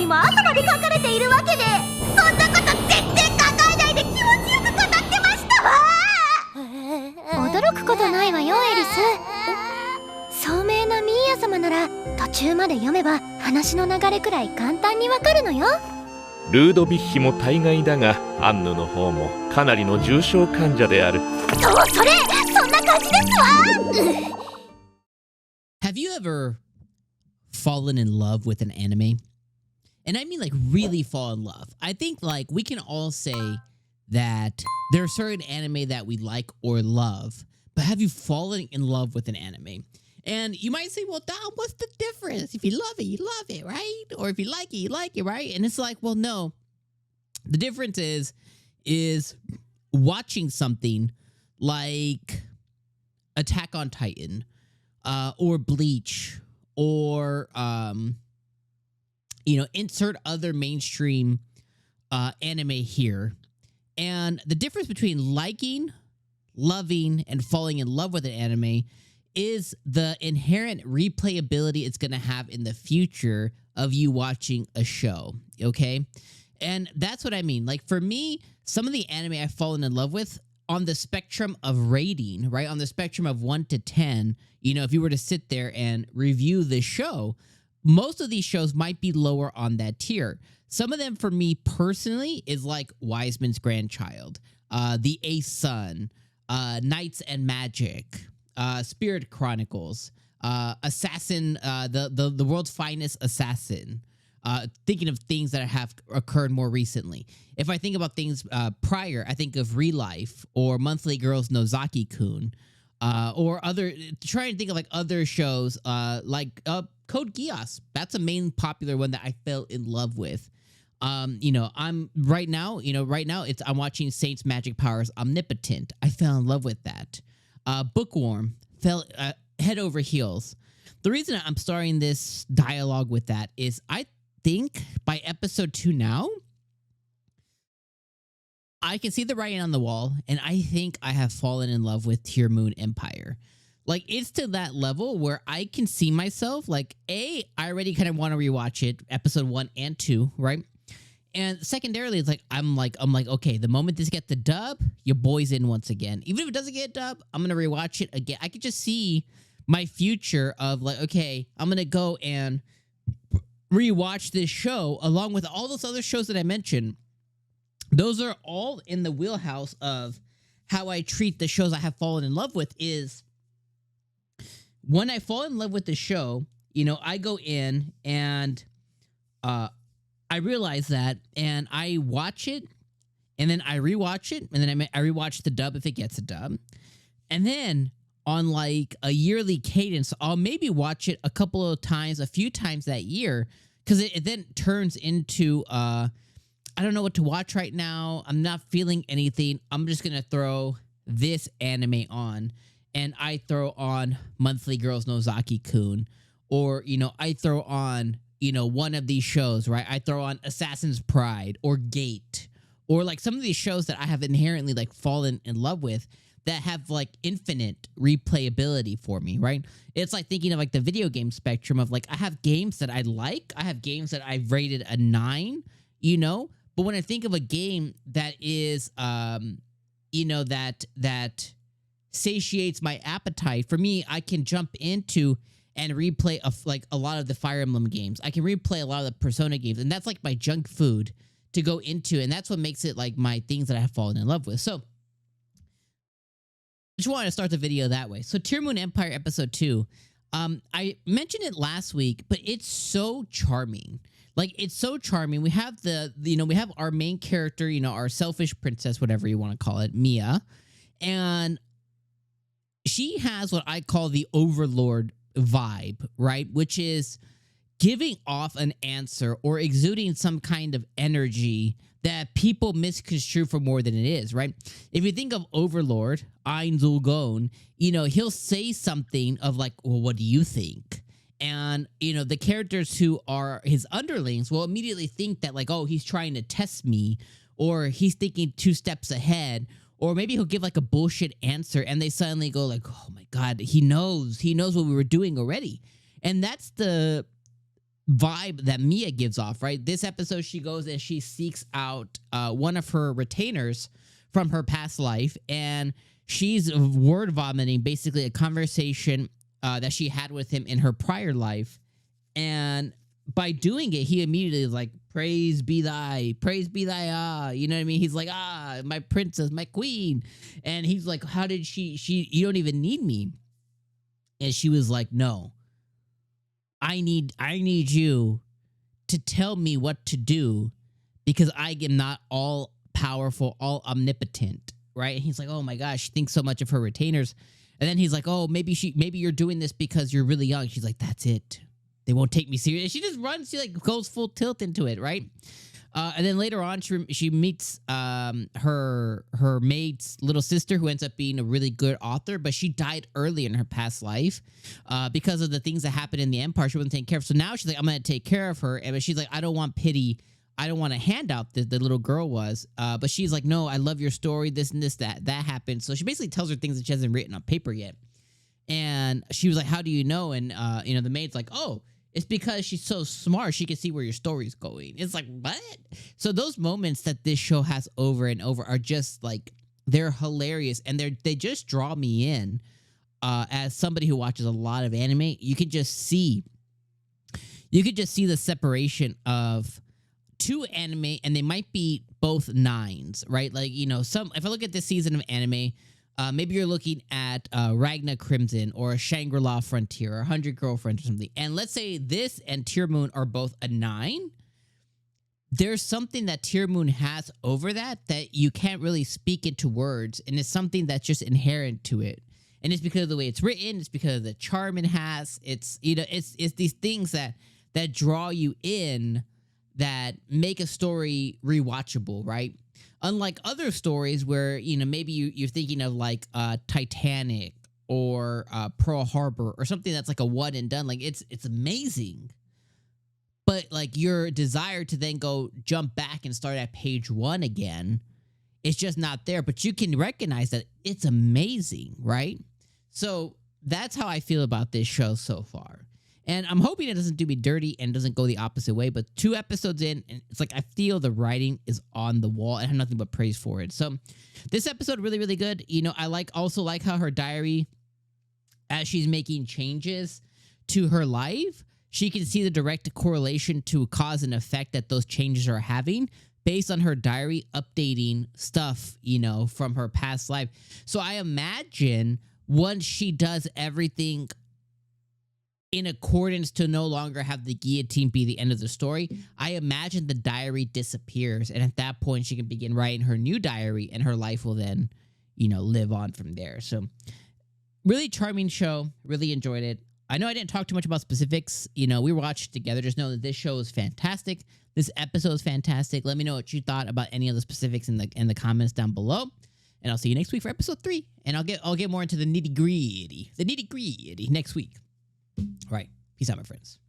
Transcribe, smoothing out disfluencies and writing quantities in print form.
にも朝まで書かれているわけで、そんなこと全然考えないで気持ちよく語ってましたわ。驚くことないわよ、エリス。聡明なミーヤ様なら途中まで読めば話の流れくらい簡単にわかるのよ。ルードビッヒも大概だが、アンヌの方もかなりの重症患者である。そう、それそんな感じですわ。Have you ever fallen in love with an anime? And I mean like really fall in love. I think like we can all say that there are certain anime that we like or love, but have you fallen in love with an anime? And you might say, well, Dom, what's the difference? If you love it, right? Or if you like it, right? And it's like, well, no. The difference is watching something like Attack on Titan, or Bleach, or insert other mainstream anime here. And the difference between liking, loving, and falling in love with an anime is the inherent replayability it's going to have in the future of you watching a show, okay? And that's what I mean. Like, for me, some of the anime I've fallen in love with on the spectrum of rating, right? On the spectrum of 1 to 10, if you were to sit there and review the show, most of these shows might be lower on that tier. Some of them, for me personally, is like Wiseman's Grandchild, The Ace Son, Knights and Magic, Spirit Chronicles, Assassin, the world's finest assassin. Thinking of things that have occurred more recently. If I think about things prior, I think of Real Life or Monthly Girls Nozaki-kun, or other. Trying to think of like other shows, like Code Geass. That's a main popular one that I fell in love with. I'm right now. I'm watching Saint's Magic Powers Omnipotent. I fell in love with that. Bookworm fell head over heels. The reason I'm starting this dialogue with that is I think by episode 2 now, I can see the writing on the wall, and I think I have fallen in love with Tearmoon Empire. Like, it's to that level where I can see myself, like, I already kind of want to rewatch it, episode 1 and 2, right? And secondarily, it's like, I'm like, okay, the moment this gets the dub, your boy's in once again. Even if it doesn't get dub, I'm going to rewatch it again. I could just see my future of like, okay, I'm going to go and rewatch this show along with all those other shows that I mentioned. Those are all in the wheelhouse of how I treat the shows I have fallen in love with. Is when I fall in love with the show, I go in and I realize that, and I watch it, and then I rewatch it, and then I rewatch the dub if it gets a dub. And then on like a yearly cadence, I'll maybe watch it a few times that year, because it then turns into, I don't know what to watch right now. I'm not feeling anything. I'm just going to throw this anime on, and I throw on Monthly Girls Nozaki-kun, or, I throw on, one of these shows, right? I throw on Assassin's Pride or Gate, or like some of these shows that I have inherently like fallen in love with that have like infinite replayability for me, right? It's like thinking of like the video game spectrum of like, I have games that I like. I have games that I've rated a 9, but when I think of a game that is, that satiates my appetite, for me, I can jump into and replay a lot of the Fire Emblem games. I can replay a lot of the Persona games, and that's like my junk food to go into, and that's what makes it like my things that I have fallen in love with. So, just wanted to start the video that way. So, Tearmoon Empire episode 2, I mentioned it last week, but it's so charming. Like, it's so charming. We have we have our main character, our selfish princess, whatever you want to call it, Mia, and she has what I call the overlord vibe, right? Which is giving off an answer or exuding some kind of energy that people misconstrue for more than it is, right? If you think of Overlord, 𝐒𝐚𝐧𝐬𝐭, he'll say something of like, well, what do you think? And, the characters who are his underlings will immediately think that like, oh, he's trying to test me, or he's thinking 2 steps ahead, or maybe he'll give like a bullshit answer and they suddenly go like, oh my God, he knows what we were doing already. And that's the vibe that Mia gives off, right? This episode, she goes and she seeks out one of her retainers from her past life, and she's word vomiting basically a conversation that she had with him in her prior life. And by doing it, he immediately is like, praise be thy, you know what I mean? He's like, my princess, my queen. And he's like, how did you don't even need me. And she was like, no, I need you to tell me what to do, because I am not all powerful, all omnipotent, right? And he's like, oh my gosh, she thinks so much of her retainers. And then he's like, oh, maybe you're doing this because you're really young. She's like, that's it. They won't take me serious. She just runs. She like goes full tilt into it, right? And then later on, she meets her maid's little sister, who ends up being a really good author, but she died early in her past life because of the things that happened in the Empire. She wasn't taking care of. So now she's like, I'm gonna take care of her. And she's like, I don't want pity. I don't want a handout. The little girl was, but she's like, no, I love your story. This and this, that happened. So she basically tells her things that she hasn't written on paper yet. And she was like, how do you know? And the maid's like, oh, it's because she's so smart, she can see where your story's going. It's like, what? So those moments that this show has over and over are just like, they're hilarious, and they just draw me in. As somebody who watches a lot of anime, you could just see the separation of two anime, and they might be both nines, right? Like, if I look at this season of anime, maybe you're looking at Ragna Crimson or a Shangri-La Frontier or 100 Girlfriends or something. And let's say this and Tearmoon are both a 9. There's something that Tearmoon has over that you can't really speak into words. And it's something that's just inherent to it. And it's because of the way it's written. It's because of the charm it has. It's these things that draw you in, that make a story rewatchable, right? Unlike other stories where, maybe you're thinking of like Titanic or Pearl Harbor or something that's like a one and done. Like it's amazing. But like your desire to then go jump back and start at page 1 again, it's just not there. But you can recognize that it's amazing, right? So that's how I feel about this show so far. And I'm hoping it doesn't do me dirty and doesn't go the opposite way. But 2 episodes in, and it's like I feel the writing is on the wall, and I have nothing but praise for it. So this episode, really, really good. I also like how her diary, as she's making changes to her life, she can see the direct correlation to cause and effect that those changes are having based on her diary updating stuff, from her past life. So I imagine once she does everything in accordance to no longer have the guillotine be the end of the story, I imagine the diary disappears. And at that point, she can begin writing her new diary, and her life will then, live on from there. So really charming show. Really enjoyed it. I know I didn't talk too much about specifics. We watched together. Just know that this show is fantastic. This episode is fantastic. Let me know what you thought about any of the specifics in the comments down below. And I'll see you next week for episode 3. And I'll get more into the nitty gritty next week. All right. Peace out, my friends.